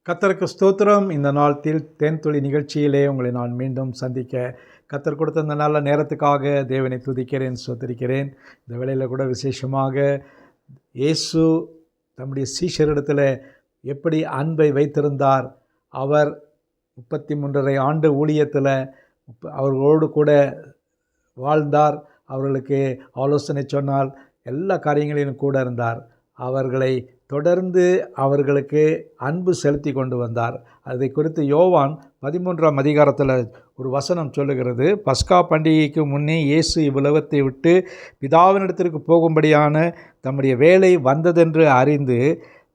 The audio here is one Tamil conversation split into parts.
கர்த்தருக்கு ஸ்தோத்திரம். இந்த நாள் தேன்துளி நிகழ்ச்சியிலே உங்களை நான் மீண்டும் சந்திக்க கர்த்தர் கொடுத்த இந்த நல்ல நேரத்துக்காக தேவனை துதிக்கிறேன், ஸ்தோத்திரிக்கிறேன். இந்த வேளையில் கூட விசேஷமாக இயேசு தம்முடைய சீஷரிடத்தில் எப்படி அன்பை வைத்திருந்தார், அவர் 33½ ஆண்டு ஊழியத்தில் அவர்களோடு கூட வாழ்ந்தார், அவர்களுக்கு ஆலோசனை சொன்னால், எல்லா காரியங்களிலும் கூட இருந்தார். அவர்களை தொடர்ந்து அவர்களுக்கு அன்பு செலுத்தி கொண்டு வந்தார். அதை குறித்து யோவான் 13ஆம் அதிகாரத்தில் ஒரு வசனம் சொல்லுகிறது. பஸ்கா பண்டிகைக்கு முன்னே இயேசு இவ்வுலகத்தை விட்டு பிதாவினிடத்திற்கு போகும்படியான தம்முடைய வேலை வந்ததென்று அறிந்து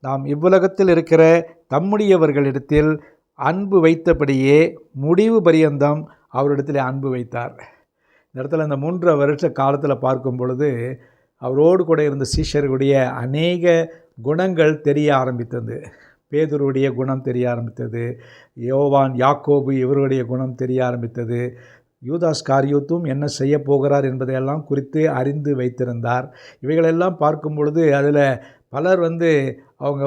நாம் இவ்வுலகத்தில் இருக்கிற தம்முடையவர்களிடத்தில் அன்பு வைத்தபடியே முடிவு பரியந்தம் அவரிடத்தில் அன்பு வைத்தார். இந்த இடத்துல இந்த 3 வருஷ காலத்தில் பார்க்கும் பொழுது அவரோடு கூட இருந்த சீஷர்களுடைய அநேக குணங்கள் தெரிய ஆரம்பித்தது. பேதுருடைய குணம் தெரிய ஆரம்பித்தது, யோவான், யாக்கோபு இவருடைய குணம் தெரிய ஆரம்பித்தது. யூதாஸ் காரியோத்தும் என்ன செய்ய போகிறார் என்பதையெல்லாம் குறித்து அறிந்து வைத்திருந்தார். இவைகளெல்லாம் பார்க்கும் பொழுது அதில் பலர் அவங்க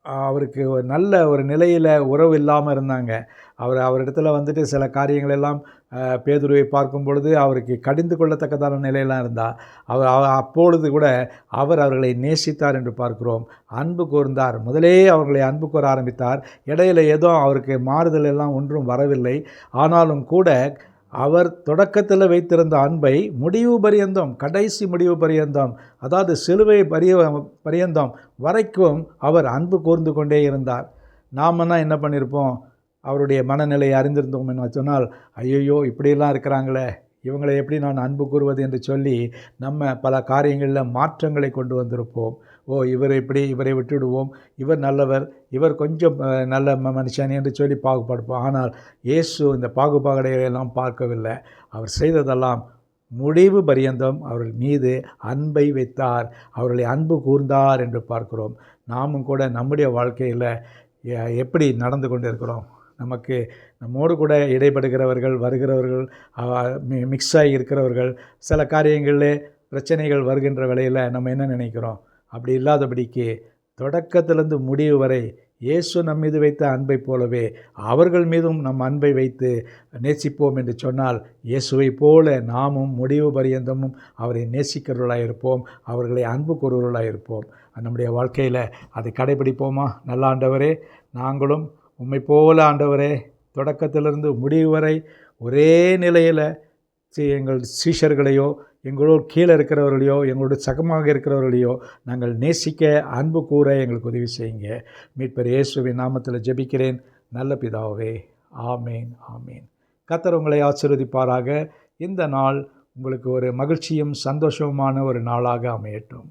அவருக்கு ஒரு நல்ல ஒரு நிலையில் உறவு இல்லாமல் இருந்தாங்க. அவரிடத்துல சில காரியங்களெல்லாம் பேதுருவை பார்க்கும் பொழுது அவருக்கு கடிந்து கொள்ளத்தக்கதான நிலையெல்லாம் இருந்தார். அப்பொழுது கூட அவர்களை நேசித்தார் என்று பார்க்கிறோம். அன்பு கூர்ந்தார். முதலே அவர்களை அன்பு கூற ஆரம்பித்தார். இடையில ஏதோ அவருக்கு மாறுதல் எல்லாம் ஒன்றும் வரவில்லை. ஆனாலும் கூட அவர் தொடக்கத்தில் வைத்திருந்த அன்பை முடிவு பரியந்தம், கடைசி முடிவு பரியந்தம், அதாவது சிலுவை பரியந்தம் வரைக்கும் அவர் அன்பு கூர்ந்து கொண்டே இருந்தார். நாமன்னா என்ன பண்ணியிருப்போம், அவருடைய மனநிலையை அறிந்திருந்தோம் என்ன சொன்னால், ஐயோ இப்படியெல்லாம் இருக்கிறாங்களே, இவங்களை எப்படி நான் அன்பு கூறுவது என்று சொல்லி நம்ம பல காரியங்களில் மாற்றங்களை கொண்டு வந்திருப்போம். இவரை விட்டுவிடுவோம், இவர் நல்லவர், இவர் கொஞ்சம் நல்ல மனுஷன் என்று சொல்லி பாகுபடுப்போம். ஆனால் இயேசு இந்த பாகுபாடையெல்லாம் பார்க்கவில்லை. அவர் செய்ததெல்லாம் முடிவு பரியந்தம் அவர்கள் மீது அன்பை வைத்தார், அவர்களை அன்பு கூர்ந்தார் என்று பார்க்கிறோம். நாமும் கூட நம்முடைய வாழ்க்கையில் எப்படி நடந்து கொண்டு இருக்கிறோம்? நம்மோடு கூட இடைப்படுகிறவர்கள், வருகிறவர்கள், மிக்ஸ் ஆகி இருக்கிறவர்கள், சில காரியங்களில் பிரச்சனைகள் வருகின்ற வேளையில் நம்ம என்ன நினைக்கிறோம்? அப்படி இல்லாதபடிக்கு தொடக்கத்திலிருந்து முடிவு வரை இயேசு நம் மீது வைத்த அன்பை போலவே அவர்கள் மீதும் நம் அன்பை வைத்து நேசிப்போம் என்று சொன்னால், இயேசுவை போல நாமும் முடிவு பரியந்தமும் அவரை நேசிக்கிறவர்களாக இருப்போம், அவர்களை அன்பு கூறுவர்களாக இருப்போம். நம்முடைய வாழ்க்கையில் அதை கடைபிடிப்போமா? நல்ல ஆண்டவரே, நாங்களும் உம்மை போல ஆண்டவரே தொடக்கத்திலிருந்து முடிவு வரை ஒரே நிலையில் எங்கள் சீஷர்களையோ, எங்களோடு கீழே இருக்கிறவர்களையோ, எங்களோட சகமாக இருக்கிறவர்களையோ நாங்கள் நேசிக்க, அன்பு கூற எங்களுக்கு உதவி செய்யுங்க. மீட்பர் இயேசுவின் நாமத்தில் ஜெபிக்கிறேன் நல்ல பிதாவே, ஆமேன், ஆமேன். கர்த்தர் உங்களை ஆசீர்வதிப்பாராக. இந்த நாள் உங்களுக்கு ஒரு மகிழ்ச்சியும் சந்தோஷமான ஒரு நாளாக அமையட்டும்.